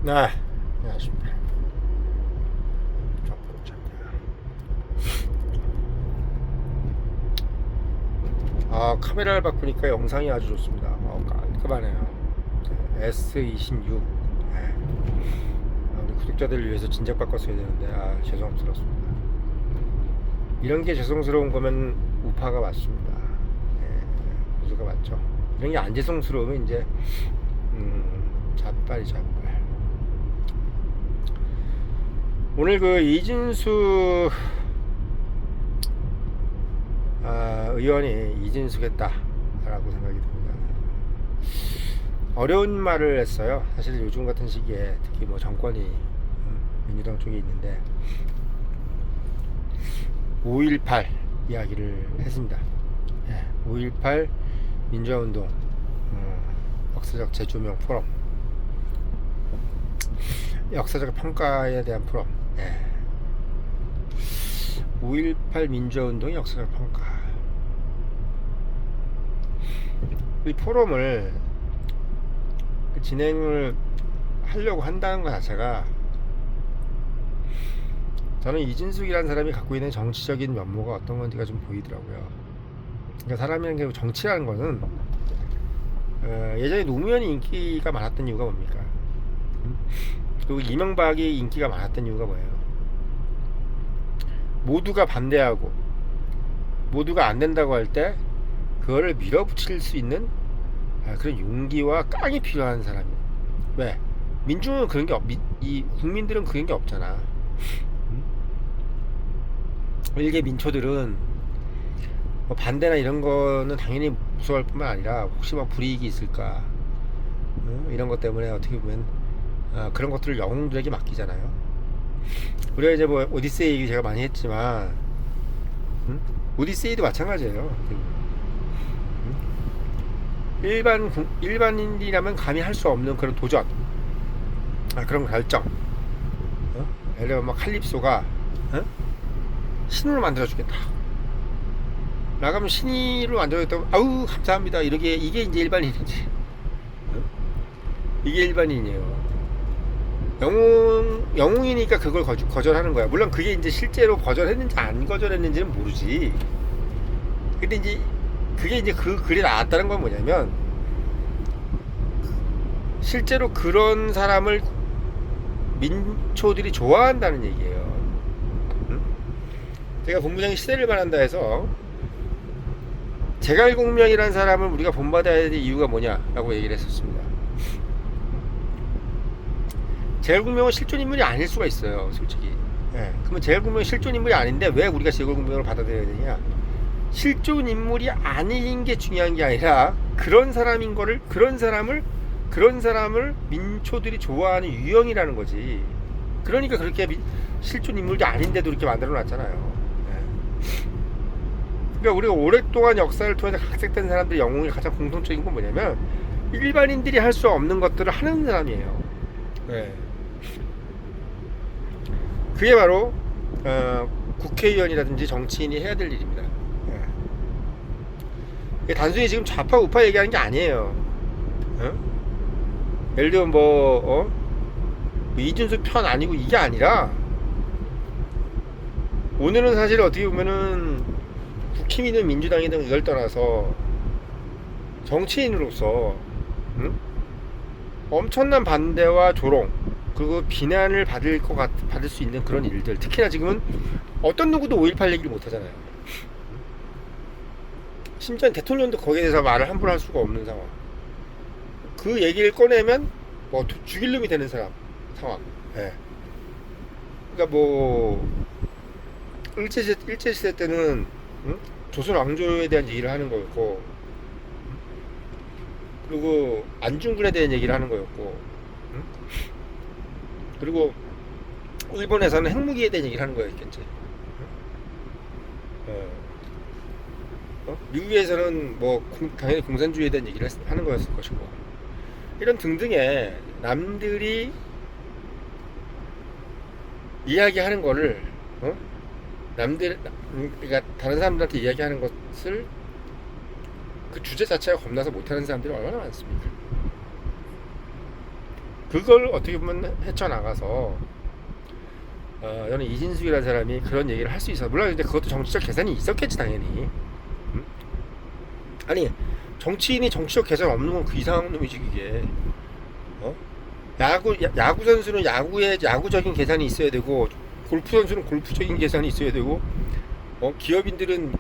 네, 안녕하십니까. 카메라를 바꾸니까 영상이 아주 좋습니다. 깔끔하네요. S26. 네. 우리 구독자들을 위해서 진작 바꿨어야 되는데, 죄송스럽습니다. 이런 게 죄송스러운 거면 우파가 맞습니다. 보수가 맞죠. 이런 게 안 죄송스러우면 이제, 잣발이 잣발. 오늘 그 이진수 의원이 이진수겠다라고 생각이 듭니다. 어려운 말을 했어요. 사실 요즘 같은 시기에 특히 뭐 정권이 민주당 쪽에 있는데 5.18 이야기를 했습니다. 5.18 민주화운동 역사적 재조명 포럼, 역사적 평가에 대한 포럼. 5.18 민주화운동의 역사적 평가. 이 포럼을 진행을 하려고 한다는 것 자체가, 저는 이진숙이라는 사람이 갖고 있는 정치적인 면모가 어떤 건지가 좀 보이더라고요. 그러니까 사람이라는 게, 정치라는 거는 예전에 노무현이 인기가 많았던 이유가 뭡니까? 그리고 이명박이 인기가 많았던 이유가 뭐예요? 모두가 반대하고 모두가 안 된다고 할 때 그거를 밀어붙일 수 있는 그런 용기와 깡이 필요한 사람이에요. 왜? 민중은 그런 게 이 국민들은 그런 게 없잖아. 일개 민초들은 뭐 반대나 이런 거는 당연히 무서워할 뿐만 아니라 혹시 막 불이익이 있을까, 이런 것 때문에 어떻게 보면 그런 것들을 영웅들에게 맡기잖아요. 우리가 이제 뭐 오디세이 얘기 제가 많이 했지만, 오디세이도 마찬가지예요. 일반인이라면 감히 할 수 없는 그런 도전, 그런 결정. 예를 들면 막 칼립소가 신으로 만들어주겠다. 나가면 신으로 만들어줬다고 아우 감사합니다. 이게 이제 일반인이지. 이게 일반인이에요. 영웅이니까 그걸 거절하는 거야. 물론 그게 이제 실제로 거절했는지 안 거절했는지는 모르지. 근데 이제 그게 이제 그 글이 나왔다는 건 뭐냐면, 실제로 그런 사람을 민초들이 좋아한다는 얘기예요. 제가 본부장이 시대를 말한다 해서 제갈공명이라는 사람을 우리가 본받아야 될 이유가 뭐냐라고 얘기를 했었습니다. 제갈공명은 실존인물이 아닐 수가 있어요, 솔직히. 그러면 제갈공명이 실존인물이 아닌데 왜 우리가 제갈공명을 받아들여야 되냐? 실존인물이 아닌 게 중요한 게 아니라 그런 사람을 민초들이 좋아하는 유형이라는 거지. 그러니까 그렇게 실존인물도 아닌데도 이렇게 만들어 놨잖아요. 그러니까 우리가 오랫동안 역사를 통해서 각색된 사람들의 영웅의 가장 공통적인 건 뭐냐면, 일반인들이 할 수 없는 것들을 하는 사람이에요. 그게 바로 국회의원이라든지 정치인이 해야 될 일입니다. 단순히 지금 좌파 우파 얘기하는 게 아니에요. 예를 들면 뭐 이준수 편 아니고 이게 아니라, 오늘은 사실 어떻게 보면은 국힘이든 민주당이든 이걸 떠나서 정치인으로서 엄청난 반대와 조롱, 그리고 비난을 받을 수 있는 그런 일들, 특히나 지금은 어떤 누구도 5.18 얘기를 못 하잖아요. 심지어 대통령도 거기에 대해서 말을 함부로 할 수가 없는 상황. 그 얘기를 꺼내면 뭐 죽일 놈이 되는 상황. 그러니까 뭐 일제시대 때는 조선 왕조에 대한 얘기를 하는 거였고, 그리고 안중근에 대한 얘기를 하는 거였고, 그리고 일본에서는 핵무기에 대한 얘기를 하는 거였겠지. 미국에서는 뭐 당연히 공산주의에 대한 얘기를 하는 거였을 것이고, 이런 등등의 남들이 이야기하는 거를 그러니까 다른 사람들한테 이야기하는 것을, 그 주제 자체가 겁나서 못하는 사람들이 얼마나 많습니까? 그걸 어떻게 보면 헤쳐나가서 저는 이진숙이라는 사람이 그런 얘기를 할 수 있어. 물론 근데 그것도 정치적 계산이 있었겠지 당연히. 음? 아니 정치인이 정치적 계산 없는 건 그 이상한 놈이지 그게. 야구 선수는 야구에 야구적인 계산이 있어야 되고, 골프 선수는 골프적인 계산이 있어야 되고, 기업인들은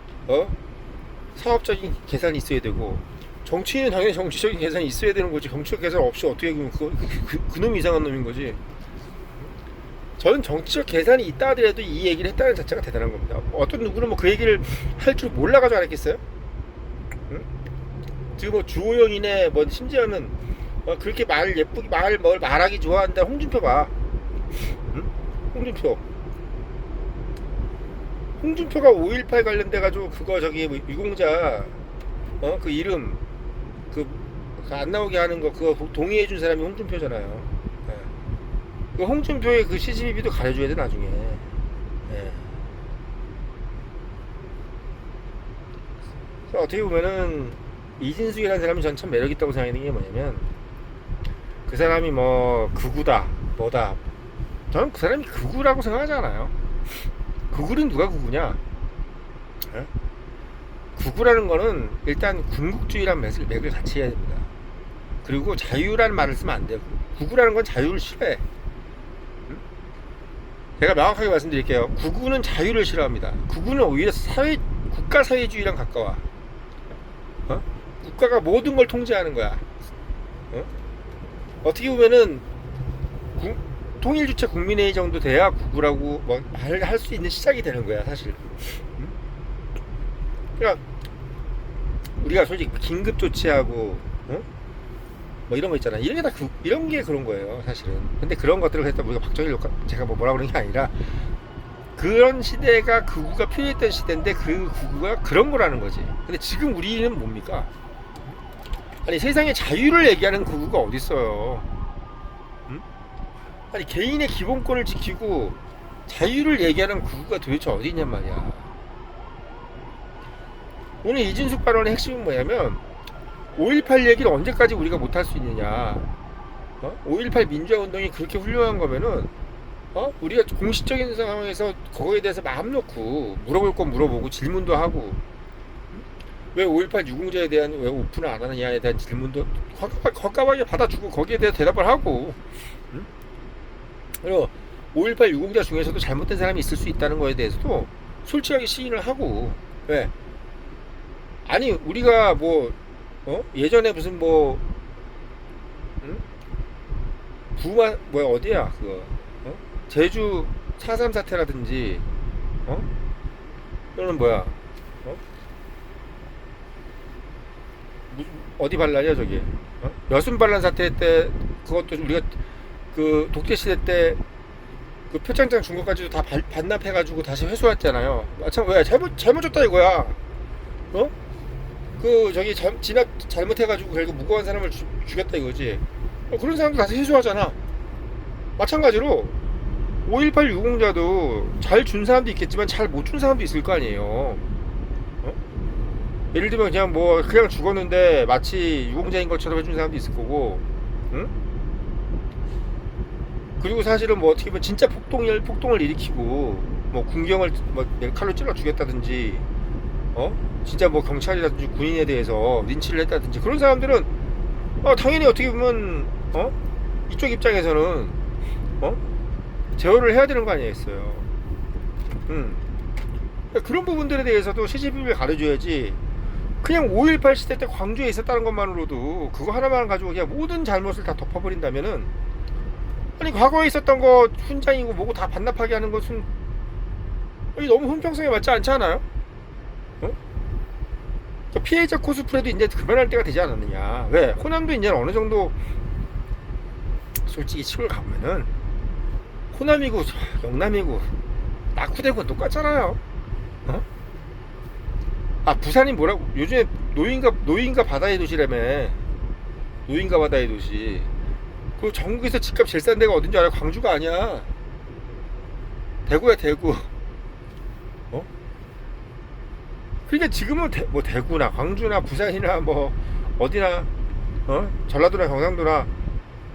사업적인 계산이 있어야 되고, 정치인은 당연히 정치적인 계산이 있어야 되는 거지. 정치적 계산 없이 어떻게 그러면 그놈이 이상한 놈인 거지. 저는 정치적 계산이 있다 하더라도 이 얘기를 했다는 자체가 대단한 겁니다. 어떤 누구는 뭐 그 얘기를 할 줄 몰라가지고 안 했겠어요? 응? 지금 뭐 주호영이네 뭐 심지어는 그렇게 말 예쁘게 뭘 말하기 좋아한다 홍준표 봐. 응? 홍준표가 5.18 관련돼 가지고 그거 저기 뭐 유공자 그 이름 그 안 나오게 하는 거 그거 동의해 준 사람이 홍준표잖아요. 예. 그 홍준표의 그 CCTV도 가려줘야 돼 나중에. 예. 그래서 어떻게 보면은 이진숙이라는 사람이 전 참 매력 있다고 생각하는 게 뭐냐면, 그 사람이 뭐 극우다 뭐다, 저는 그 사람이 극우라고 생각하지 않아요. 극우는 누가 극우냐? 예? 극우라는 거는 일단 군국주의란 맥을 같이 해야 됩니다. 그리고 자유라는 말을 쓰면 안 돼요. 극우라는 건 자유를 싫어해. 응? 제가 명확하게 말씀드릴게요. 극우는 자유를 싫어합니다. 극우는 오히려 국가 사회주의랑 가까워. 국가가 모든 걸 통제하는 거야. 어떻게 보면은 통일주체 국민회의 정도 돼야 극우라고 뭐 말할 수 있는 시작이 되는 거야 사실. 응? 그러니까 우리가 솔직히 긴급 조치하고 뭐 이런 거 있잖아. 이런 게 다 이런 게 그런 거예요 사실은. 근데 그런 것들을 했다 우리가 박정희 제가 뭐 뭐라 그러는 게 아니라, 그런 시대가 극우가 필요했던 시대인데 그 극우가 그런 거라는 거지. 근데 지금 우리는 뭡니까? 아니 세상에 자유를 얘기하는 극우가 어디 있어요? 응? 아니 개인의 기본권을 지키고 자유를 얘기하는 극우가 도대체 어디 있냔 말이야. 오늘 이진숙 발언의 핵심은 뭐냐면, 5.18 얘기를 언제까지 우리가 못할 수 있느냐. 5.18 민주화운동이 그렇게 훌륭한 거면은 우리가 공식적인 상황에서 거기에 대해서 마음 놓고 물어볼 건 물어보고 질문도 하고, 왜 5.18 유공자에 대한 왜 오픈을 안 하느냐에 대한 질문도 헐값하게 받아주고 거기에 대해서 대답을 하고, 그리고 5.18 유공자 중에서도 잘못된 사람이 있을 수 있다는 거에 대해서도 솔직하게 시인을 하고. 왜? 아니 우리가 뭐 예전에 무슨 뭐 부마 뭐야 어디야 그거 제주 4.3 사태라든지 또는 뭐야 어디 반란이야 저기 여순 반란 사태 때, 그것도 우리가 그 독재 시대 때 그 표창장 준 것까지도 다 반납해가지고 다시 회수했잖아요. 참 왜 잘못했다 이거야. 그 저기 진압 잘못해가지고 결국 무고한 사람을 죽였다 이거지. 그런 사람도 다시 회수하잖아. 마찬가지로 5.18 유공자도 잘 준 사람도 있겠지만 잘 못 준 사람도 있을 거 아니에요. 예를 들면 그냥 뭐 그냥 죽었는데 마치 유공자인 것처럼 해준 사람도 있을 거고, 응? 그리고 사실은 뭐 어떻게 보면 진짜 폭동을 일으키고 뭐 군경을 뭐 칼로 찔러 죽였다든지, 진짜 뭐 경찰이라든지 군인에 대해서 린치를 했다든지, 그런 사람들은 당연히 어떻게 보면 이쪽 입장에서는 제어를 해야 되는 거 아니겠어요. 그러니까 그런 부분들에 대해서도 CCTV를 가려줘야지. 그냥 5.18 시대 때 광주에 있었다는 것만으로도 그거 하나만 가지고 그냥 모든 잘못을 다 덮어버린다면은, 아니 과거에 있었던 거 훈장이고 뭐고 다 반납하게 하는 것은 너무 형평성에 맞지 않지 않아요? 피해자 코스프레도 이제 그만할 때가 되지 않았느냐. 왜? 호남도 이제 어느 정도 솔직히 시골 가보면은 호남이고 영남이고 낙후되고 똑같잖아요. 부산이 뭐라고 요즘에 노인과 바다의 도시라며. 노인과 바다의 도시. 그 전국에서 집값 제일 싼 데가 어딘지 알아? 광주가 아니야. 대구야 대구. 그러니까 지금은 뭐 대구나 광주나 부산이나 뭐 어디나 전라도나 경상도나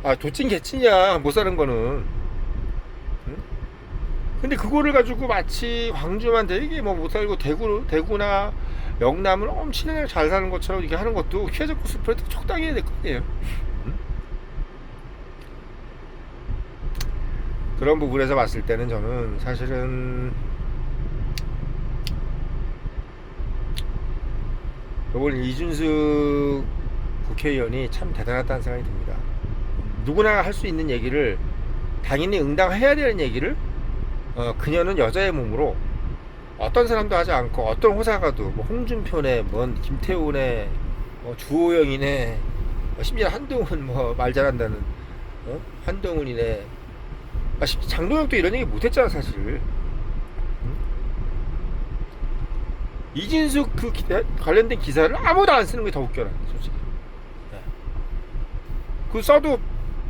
아, 도찐 개찐이야, 못 사는 거는. 응? 근데 그거를 가지고 마치 광주만 되게 뭐 못 살고 대구나 영남을 엄청나게 잘 사는 것처럼 이렇게 하는 것도 최저가 스프레드 적당히 해야 될 거 아니에요. 응? 그런 부분에서 봤을 때는 저는 사실은 이번 이준숙 국회의원이 참 대단하다는 생각이 듭니다. 누구나 할 수 있는 얘기를 당연히 응당해야 되는 얘기를 그녀는 여자의 몸으로 어떤 사람도 하지 않고 어떤 호사가도 뭐 홍준표네 뭔 김태훈네 주호영이네 심지어 한동훈 뭐 말 잘한다는 한동훈이네 장동혁도 이런 얘기 못했잖아 사실. 응? 이진숙 관련된 기사를 아무도 안 쓰는 게 더 웃겨라 솔직히. 네. 그 써도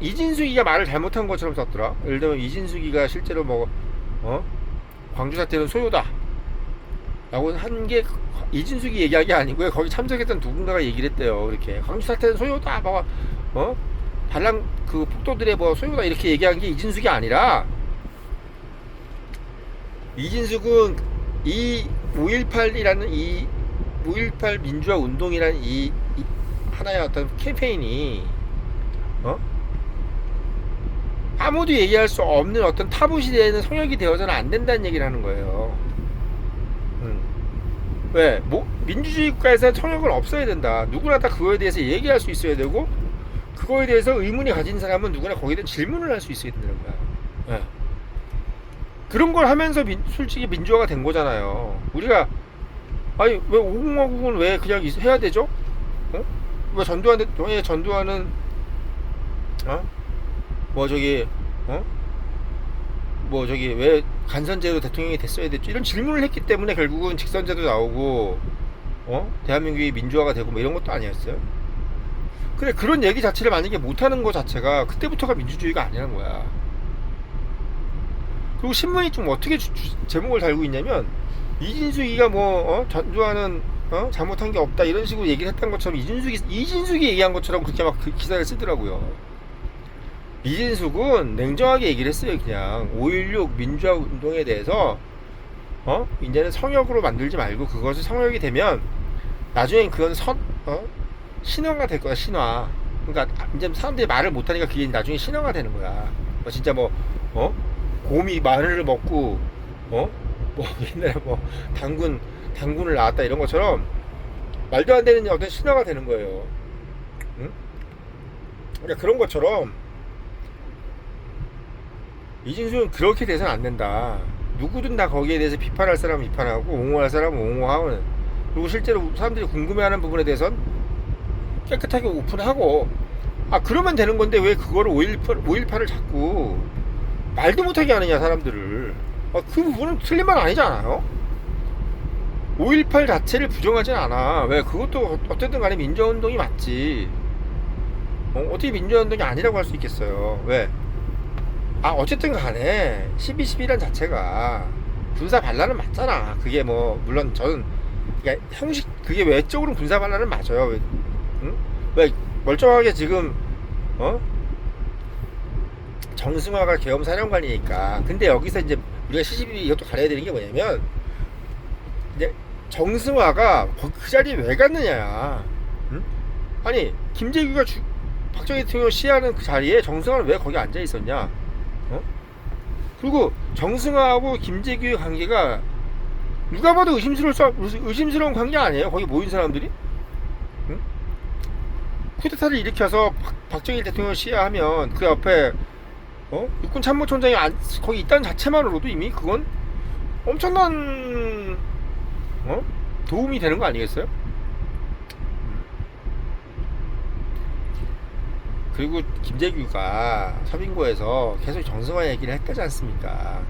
이진숙이가 말을 잘못한 것처럼 썼더라. 예를 들면 이진숙이가 실제로 뭐 광주 사태는 소요다 라고 한 게 이진숙이 얘기한 게 아니고요. 거기 참석했던 누군가가 얘기를 했대요. 이렇게 광주 사태는 소요다 뭐 반란 그 폭도들의 뭐 소요다 이렇게 얘기한 게 이진숙이 아니라 이진숙은 이 5.18이라는 이 5.18 민주화 운동이라는 이 하나의 어떤 캠페인이 아무도 얘기할 수 없는 어떤 타부 시대에는 성역이 되어서는 안 된다는 얘기를 하는 거예요. 왜? 뭐 민주주의 국가에서 성역은 없어야 된다. 누구나 다 그거에 대해서 얘기할 수 있어야 되고 그거에 대해서 의문이 가진 사람은 누구나 거기에 대한 질문을 할 수 있어야 된다는 거야. 네. 그런 걸 하면서 솔직히 민주화가 된 거잖아요. 우리가 아니 왜 5공화국은 왜 그냥 해야 되죠? 왜 전두환은 뭐 저기 뭐 저기 왜 간선제로 대통령이 됐어야 됐죠? 이런 질문을 했기 때문에 결국은 직선제도 나오고 대한민국이 민주화가 되고 뭐 이런 것도 아니었어요. 그래 그런 얘기 자체를 만약에 못하는 거 자체가 그때부터가 민주주의가 아니라는 거야. 그리고 신문이 좀 어떻게 제목을 달고 있냐면 이진숙이가 뭐 전두환은 잘못한 게 없다 이런 식으로 얘기를 했던 것처럼 이진숙이 얘기한 것처럼 그렇게 막 그 기사를 쓰더라고요. 이진숙은 냉정하게 얘기를 했어요. 그냥 5.16 민주화 운동에 대해서 이제는 성역으로 만들지 말고 그것이 성역이 되면 나중엔 그건 신화가 될 거야. 신화. 그러니까 이제 사람들이 말을 못하니까 그게 나중에 신화가 되는 거야. 진짜 뭐 곰이 마늘을 먹고 뭐 옛날에 뭐 당군을 낳았다 이런 것처럼 말도 안 되는 어떤 신화가 되는 거예요. 응? 그러니까 그런 것처럼 이진숙은 그렇게 돼서는 안 된다. 누구든 다 거기에 대해서 비판할 사람은 비판하고 옹호할 사람은 옹호하고 그리고 실제로 사람들이 궁금해하는 부분에 대해서는 깨끗하게 오픈하고 그러면 되는 건데 왜 그거를 5.18을 자꾸 말도 못하게 하느냐 사람들을. 그 부분은 틀린 말 아니잖아요. 5.18 자체를 부정하진 않아. 왜 그것도 어쨌든 간에 민주화운동이 맞지. 어떻게 민주화운동이 아니라고 할 수 있겠어요. 왜 어쨌든 간에 12.12란 자체가 군사 반란은 맞잖아. 그게 뭐 물론 저는 그러니까 형식 그게 외적으로는 군사 반란은 맞아요. 응? 왜 멀쩡하게 지금 정승화가 계엄사령관이니까. 근데 여기서 이제 우리가 시시비비 이것도 가려야 되는 게 뭐냐면 이제 정승화가 그 자리에 왜 갔느냐. 응? 아니 김재규가 박정희 대통령 시해하는 그 자리에 정승화는 왜 거기 앉아 있었냐. 그리고 정승화하고 김재규의 관계가 누가 봐도 의심스러운 관계 아니에요. 거기 모인 사람들이. 응? 쿠데타를 일으켜서 박정희 대통령 시해하면 그 옆에 육군 참모총장이 거기 있다는 자체만으로도 이미 그건 엄청난 도움이 되는 거 아니겠어요? 그리고 김재규가 서빙고에서 계속 정승화 얘기를 했다지 않습니까?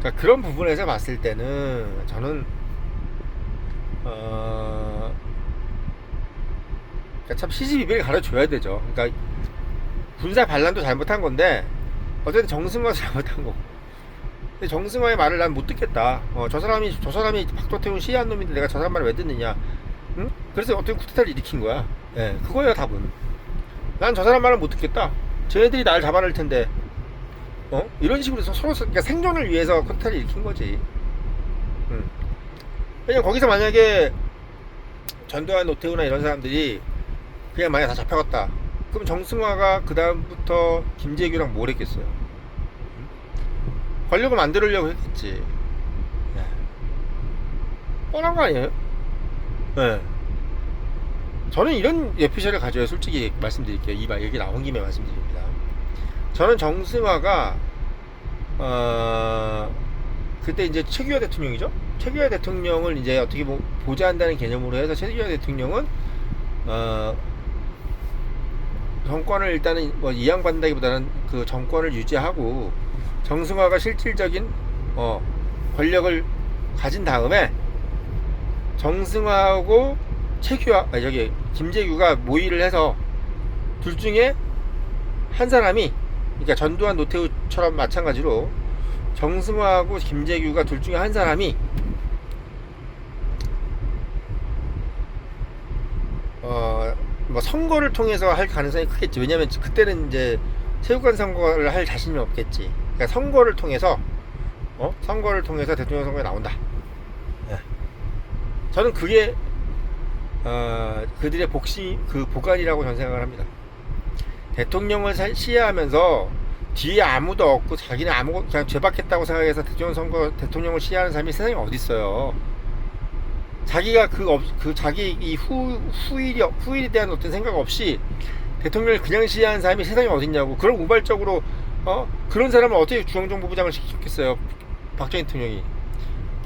그러니까 그런 부분에서 봤을 때는 저는 그러니까 참 시시비비를 가르쳐줘야 되죠. 그러니까 군사 반란도 잘못한 건데 어쨌든 정승화가 잘못한 거고. 근데 정승화의 말을 난 못 듣겠다. 저 사람이 박도태훈 시해한 놈인데 내가 저 사람 말을 왜 듣느냐. 응? 그래서 어떻게 쿠데타를 일으킨 거야. 예, 그거예요 답은. 난 저 사람 말을 못 듣겠다. 쟤네들이 날 잡아낼 텐데 이런 식으로 서로 그러니까 생존을 위해서 쿠데타를 일으킨 거지. 응. 왜냐면 거기서 만약에 전두환, 노태우나 이런 사람들이 그냥 만약 다 잡혀갔다. 그럼 정승화가 그 다음부터 김재규랑 뭘 했겠어요? 권력을 만들려고 했겠지. 네. 뻔한 거 아니에요? 네. 저는 이런 에피소드를 가져요. 솔직히 말씀드릴게요. 이 얘기 나온 김에 말씀드립니다. 저는 정승화가 그때 이제 최규하 대통령이죠. 최규하 대통령을 이제 어떻게 보좌한다는 개념으로 해서 최규하 대통령은 정권을 일단은 뭐 이양받는다기보다는 그 정권을 유지하고 정승화가 실질적인 권력을 가진 다음에 정승화하고 김재규가 모의를 해서 둘 중에 한 사람이, 그러니까 전두환 노태우처럼 마찬가지로 정승화하고 김재규가 둘 중에 한 사람이 뭐 선거를 통해서 할 가능성이 크겠지. 왜냐면 그때는 이제 체육관 선거를 할 자신이 없겠지. 그러니까 선거를 통해서 대통령 선거에 나온다. 네. 저는 그게 그들의 보관이라고 저는 생각을 합니다. 대통령을 시해하면서 뒤에 아무도 없고 자기는 그냥 죄받겠다고 생각해서 대통령을 시해하는 사람이 세상에 어디 있어요. 자기가 자기 이 후일에 대한 어떤 생각 없이 대통령을 그냥 시해하는 사람이 세상에 어딨냐고. 그런 우발적으로 그런 사람을 어떻게 중앙정보부장을 시켰겠어요. 박정희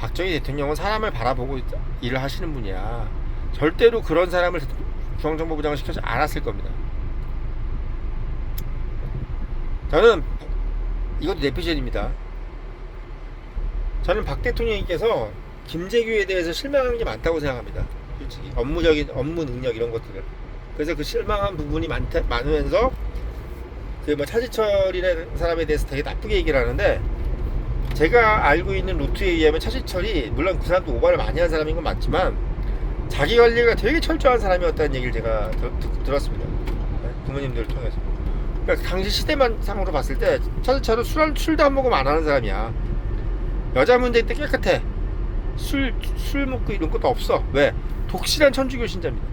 대통령은 사람을 바라보고 일을 하시는 분이야. 절대로 그런 사람을 중앙정보부장을 시켜서 않았을 겁니다. 저는 이것도 내피셜입니다. 저는 박 대통령님께서 김재규에 대해서 실망한 게 많다고 생각합니다. 솔직히 업무 능력 이런 것들을. 그래서 그 실망한 부분이 많으면서 그 뭐 차지철이라는 사람에 대해서 되게 나쁘게 얘기를 하는데, 제가 알고 있는 루트에 의하면 차지철이 물론 그 사람도 오바를 많이 한 사람인 건 맞지만 자기 관리가 되게 철저한 사람이었다는 얘기를 제가 들었습니다. 부모님들을 통해서. 그러니까 당시 시대만 상으로 봤을 때 차지철은 술도 한 모금 안 하는 사람이야. 여자 문제 때 깨끗해. 술 먹고 이런 것도 없어. 왜? 독실한 천주교 신자입니다.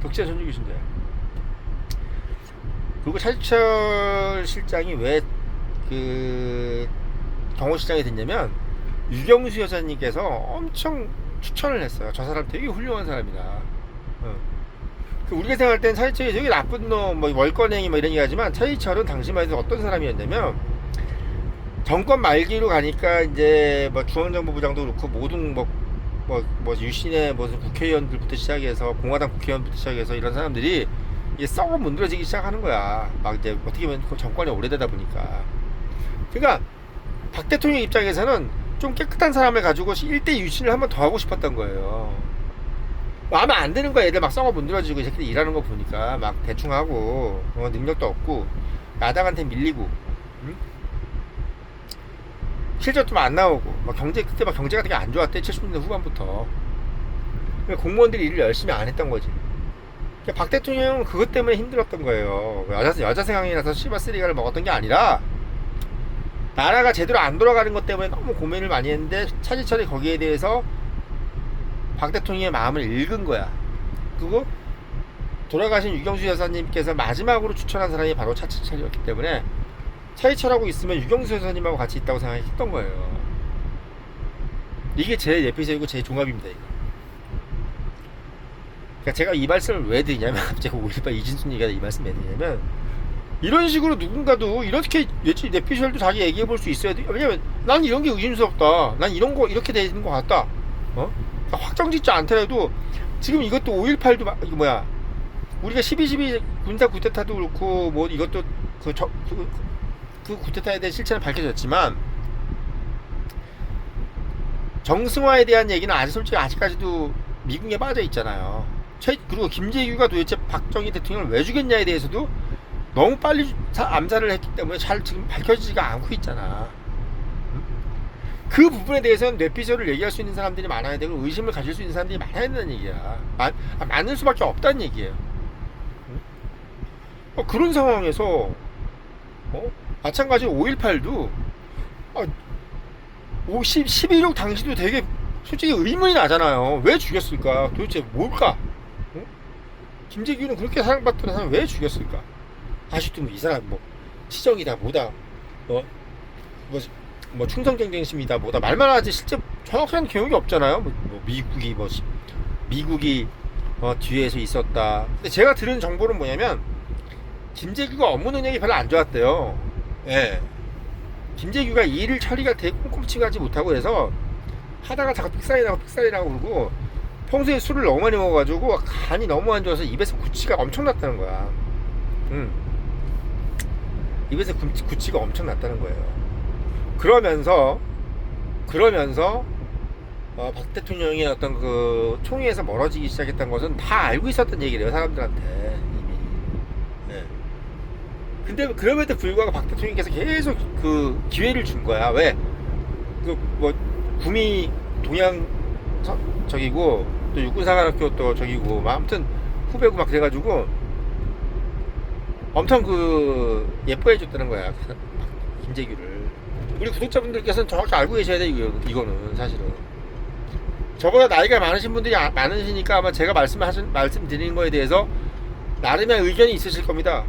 독실한 천주교 신자야. 그리고 차지철 실장이 왜 경호실장이 됐냐면 유경수 여사님께서 엄청 추천을 했어요. 저 사람 되게 훌륭한 사람이다. 우리가 생각할 땐 차지철이 되게 나쁜 놈, 뭐 월권행위 뭐 이런 얘기 하지만, 차지철은 당시만 해도 어떤 사람이었냐면, 정권 말기로 가니까 이제 뭐 중앙정보부장도 그렇고 모든 유신의 무슨 국회의원들부터 시작해서 공화당 국회의원부터 시작해서 이런 사람들이 이게 썩어 문드러지기 시작하는 거야. 막 이제 어떻게 보면 정권이 오래되다 보니까. 그러니까 박 대통령 입장에서는 좀 깨끗한 사람을 가지고 1대 유신을 한번 더 하고 싶었던 거예요. 마음에 안 드는 거야. 애들 막 썩어 문드러지고 이 새끼들 일하는 거 보니까 막 대충 하고 능력도 없고 야당한테 밀리고, 응? 실적도 안 나오고 그때 경제가 되게 안 좋았대. 70년대 후반부터. 그러니까 공무원들이 일을 열심히 안 했던 거지. 그러니까 박 대통령은 그것 때문에 힘들었던 거예요. 여자 생각이 나서 씨바쓰리가를 먹었던 게 아니라 나라가 제대로 안 돌아가는 것 때문에 너무 고민을 많이 했는데, 차지철이 거기에 대해서 박 대통령의 마음을 읽은 거야. 그리고 돌아가신 유경수 여사님께서 마지막으로 추천한 사람이 바로 차지철이었기 때문에 차지철하고 있으면 유경수 여사님하고 같이 있다고 생각했던 거예요. 이게 제 에피소드이고 제 종합입니다. 이거. 그러니까 제가 이 말씀을 왜 드리냐면, 제가 5.18 이진순 얘기가 이 말씀 왜 드리냐면, 이런 식으로 누군가도 이렇게 내피셜도 자기 얘기해 볼 수 있어야 돼. 왜냐면 난 이런 게 의심스럽다. 난 이런 거 이렇게 되는 것 같다. 그러니까 확정짓지 않더라도 지금 이것도 5.18도 이거 뭐야? 우리가 12.12 군사 쿠데타도 그렇고 뭐 이것도 그 쿠데타에 대한 실체는 밝혀졌지만, 정승화에 대한 얘기는 솔직히 아직까지도 미궁에 빠져 있잖아요. 그리고 김재규가 도대체 박정희 대통령을 왜 죽였냐에 대해서도 너무 빨리 암살을 했기 때문에 잘 지금 밝혀지지가 않고 있잖아. 그 부분에 대해서는 뇌피셜을 얘기할 수 있는 사람들이 많아야 되고 의심을 가질 수 있는 사람들이 많아야 된다는 얘기야. 많을 수밖에 없다는 얘기예요. 그런 상황에서 마찬가지로 5.18도 11.6 당시도 되게 솔직히 의문이 나잖아요. 왜 죽였을까? 도대체 뭘까? 김재규는 그렇게 사랑받던 사람 왜 죽였을까? 아직도 뭐 이 사람 뭐 치정이다 뭐다 뭐 충성경쟁심이다 뭐다 말만 하지 실제 정확한 기억이 없잖아요. 뭐 미국이 뒤에서 있었다. 근데 제가 들은 정보는 뭐냐면 김재규가 업무 능력이 별로 안 좋았대요. 예. 김재규가 일을 처리가 되게 꼼꼼치 하지 못하고 해서 하다가 자꾸 픽사리라고 그러고 평소에 술을 너무 많이 먹어가지고 간이 너무 안 좋아서 입에서 구취가 엄청 났다는 거야. 입에서 구취가 엄청 났다는 거예요. 그러면서 박 대통령이 어떤 그 총회에서 멀어지기 시작했던 것은 다 알고 있었던 얘기래요, 사람들한테 이미. 네. 근데 그럼에도 불구하고 박 대통령께서 계속 그 기회를 준 거야. 왜? 그 뭐 구미 동양 저기고 또 육군사관학교 또 저기고 막 아무튼 후배고 막 그래가지고 엄청 그 예뻐해 줬다는 거야, 김재규를. 우리 구독자분들께서는 정확히 알고 계셔야 돼. 이거는 사실은 저보다 나이가 많으신 분들이 많으시니까 아마 제가 말씀드리는 거에 대해서 나름의 의견이 있으실 겁니다.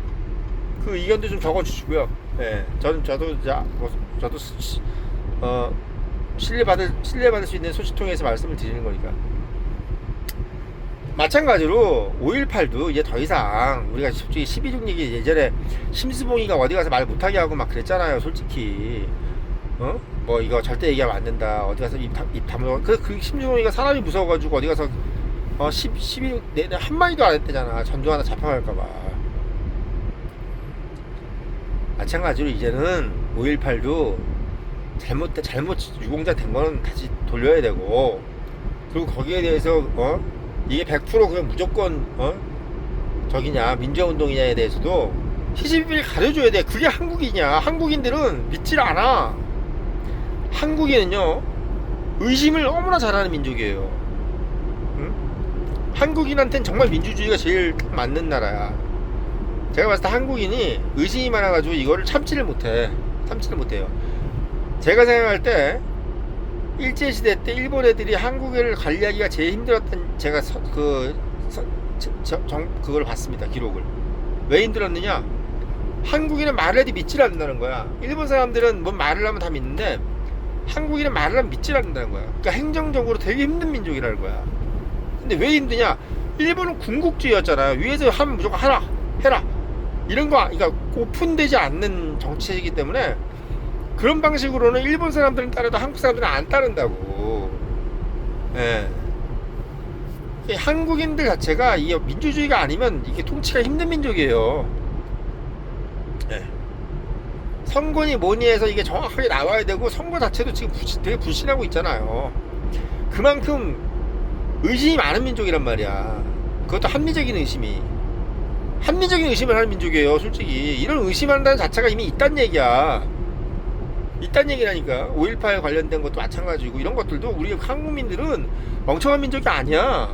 그 의견도 좀 적어주시고요. 네, 저도 신뢰받을 수 있는 소식통해서 말씀을 드리는 거니까. 마찬가지로 5.18도 이제 더 이상 우리가 솔직히 12.6 얘기 예전에 심수봉이가 어디 가서 말 못하게 하고 막 그랬잖아요, 솔직히. 뭐 이거 절대 얘기하면 안 된다. 어디 가서 입 다물어. 그 심수봉이가 사람이 무서워가지고 어디 가서 12.6 내내 한마디도 안 했대잖아. 전두환 하나 잡혀갈까봐. 마찬가지로 이제는 5.18도 잘못 유공자 된 거는 다시 돌려야 되고, 그리고 거기에 대해서 이게 100% 그냥 무조건 저기냐 민주화운동이냐에 대해서도 시시비비를 가려줘야 돼. 그게 한국이냐. 한국인들은 믿질 않아. 한국인은요 의심을 너무나 잘하는 민족이에요. 한국인한테는 정말 민주주의가 제일 맞는 나라야. 제가 봤을 때 한국인이 의심이 많아가지고 이거를 참지를 못해요. 제가 생각할 때 일제시대 때 일본 애들이 한국을 관리하기가 제일 힘들었던, 제가 그걸 봤습니다. 기록을. 왜 힘들었느냐? 한국인은 말을 해도 믿질 않는다는 거야. 일본 사람들은 뭔 말을 하면 다 믿는데 한국인은 말을 하면 믿질 않는다는 거야. 그러니까 행정적으로 되게 힘든 민족이라는 거야. 근데 왜 힘드냐? 일본은 군국주의였잖아요. 위에서 하면 무조건 해라 이런 거, 그러니까 오픈되지 않는 정치이기 때문에 그런 방식으로는 일본 사람들은 따라도 한국 사람들은 안 따른다고. 예. 한국인들 자체가 이 민주주의가 아니면 이게 통치가 힘든 민족이에요. 예. 선거니 뭐니 해서 이게 정확하게 나와야 되고, 선거 자체도 지금 되게 불신하고 있잖아요. 그만큼 의심이 많은 민족이란 말이야. 그것도 합리적인 의심을 하는 민족이에요. 솔직히 이런 의심한다는 자체가 이미 있단 얘기야. 있단 얘기라니까. 5.18 관련된 것도 마찬가지고, 이런 것들도 우리 한국민들은 멍청한 민족이 아니야.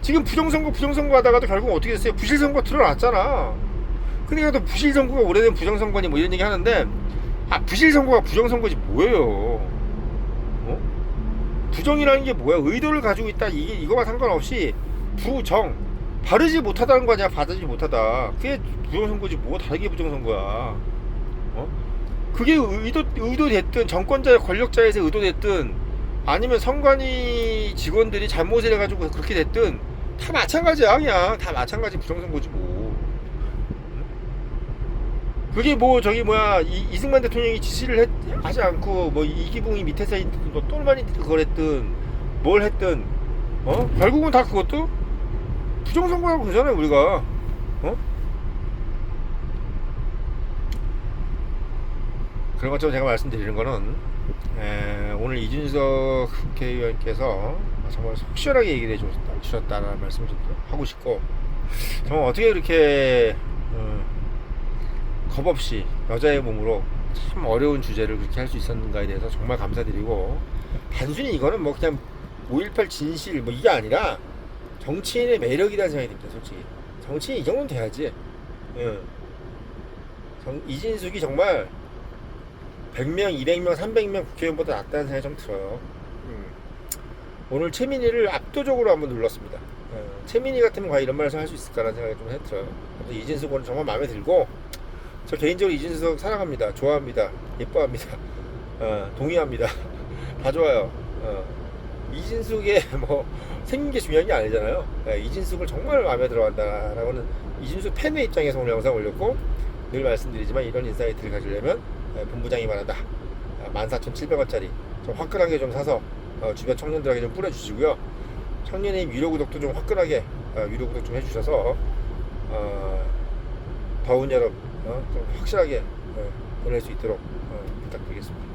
지금 부정선거 하다가도 결국 어떻게 됐어요? 부실선거 드러났잖아. 그러니까 또 부실선거가 오래된 부정선거니 뭐 이런 얘기 하는데, 부실선거가 부정선거지 뭐예요? 부정이라는 게 뭐야? 의도를 가지고 있다, 이거와 상관없이 바르지 못하다는 거 아니야. 바르지 못하다, 그게 부정선거지. 뭐가 다르게 부정선거야. 그게 의도됐든 정권자의 권력자에서 의도됐든 아니면 선관위 직원들이 잘못을 해가지고 그렇게 됐든 다 마찬가지야. 그냥 다 마찬가지 부정선거지 뭐. 그게 뭐 저기 뭐야 이승만 대통령이 지시를 하지 않고 뭐 이기붕이 밑에서 똘마니 그걸 했든 뭘 했든 결국은 다 그것도 부정선거라고 그러잖아요, 우리가. 그런 것처럼 제가 말씀드리는 거는, 오늘 이준석 국회의원께서 정말 속시원하게 얘기를 해주셨다는 말씀을 좀 하고 싶고, 정말 어떻게 이렇게 겁없이 여자의 몸으로 참 어려운 주제를 그렇게 할 수 있었는가에 대해서 정말 감사드리고, 단순히 이거는 뭐 그냥 5.18 진실 뭐 이게 아니라 정치인의 매력이라는 생각이 듭니다. 솔직히 정치인 이 정도는 돼야지. 응. 이진숙이 정말 100명, 200명, 300명 국회의원보다 낫다는 생각이 좀 들어요. 오늘 최민희를 압도적으로 한번 눌렀습니다. 최민희 같으면 과연 이런 말을 할 수 있을까라는 생각이 좀 들어요. 이진숙 오늘 정말 마음에 들고, 저 개인적으로 이진숙 사랑합니다. 좋아합니다. 예뻐합니다. 동의합니다. 다 좋아요. 이진숙의 뭐 생긴 게 중요한 게 아니잖아요. 이진숙을 정말 마음에 들어한다라고는 이진숙 팬의 입장에서 오늘 영상 올렸고, 늘 말씀드리지만 이런 인사이트를 가지려면 본부장이 말한다. 14,700원짜리 좀 화끈하게 좀 사서 주변 청년들에게 좀 뿌려주시고요. 청년의 유료 구독도 좀 화끈하게 유료 구독 좀 해주셔서 더운 여름 좀 확실하게 보낼 수 있도록 부탁드리겠습니다.